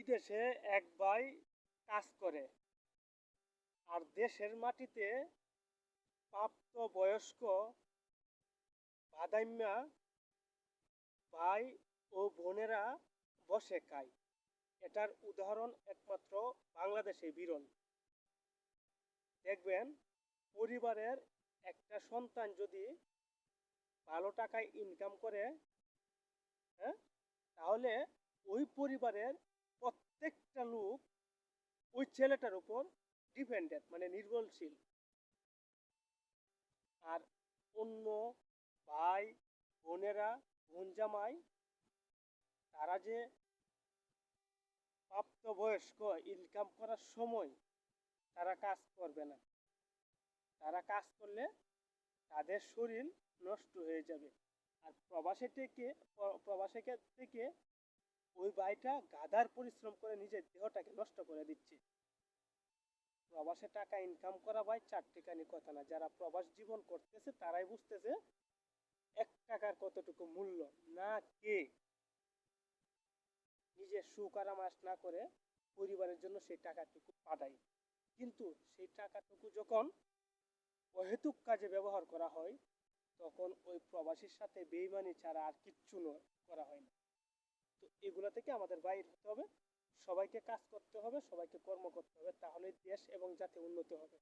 বিদেশে এক ভাই কাজ করে আর দেশের মাটিতে প্রাপ্তবয়স্ক বাদাইম্যা ভাই ও বোনেরা বসে খায়। এটার উদাহরণ একমাত্র বাংলাদেশে বিরল। দেখবেন, পরিবারের একটা সন্তান যদি ভালো টাকায় ইনকাম করে, হ্যাঁ, তাহলে ওই পরিবারের প্রত্যেকটা লোক ওই ছেলেটার উপর ডিপেন্ডেন্ট, মানে নির্ভরশীল। আর অন্য ভাই বোনেরা, বোন জামাই, তারা যে প্রাপ্তবয়স্ক ইনকাম করার সময় তারা কাজ করবে না। তারা কাজ করলে তাদের শরীর নষ্ট হয়ে যাবে। আর প্রবাসী থেকে ওই ভাইটা গাধার পরিশ্রম করে নিজের দেহটাকে নষ্ট করে দিচ্ছে। প্রবাসে টাকা ইনকাম করা ভাই চারটিখানি কথা না। যারা প্রবাস জীবন করতেছে তারাই বুঝতেছে এক টাকার কতটুকু মূল্য। না কে নিজের সুখ আরামাস না করে পরিবারের জন্য সেই টাকাটুকু পাঠায়, কিন্তু সেই টাকাটুকু যখন অহেতুক কাজে ব্যবহার করা হয় তখন ওই প্রবাসীর সাথে বেইমানি ছাড়া আর কিচ্ছু করা হয় না। তো এগুলা থেকে আমাদের বাইর হতে হবে। সবাইকে কাজ করতে হবে, সবাইকে কর্ম করতে হবে, তাহলে দেশ এবং জাতি উন্নত হবে।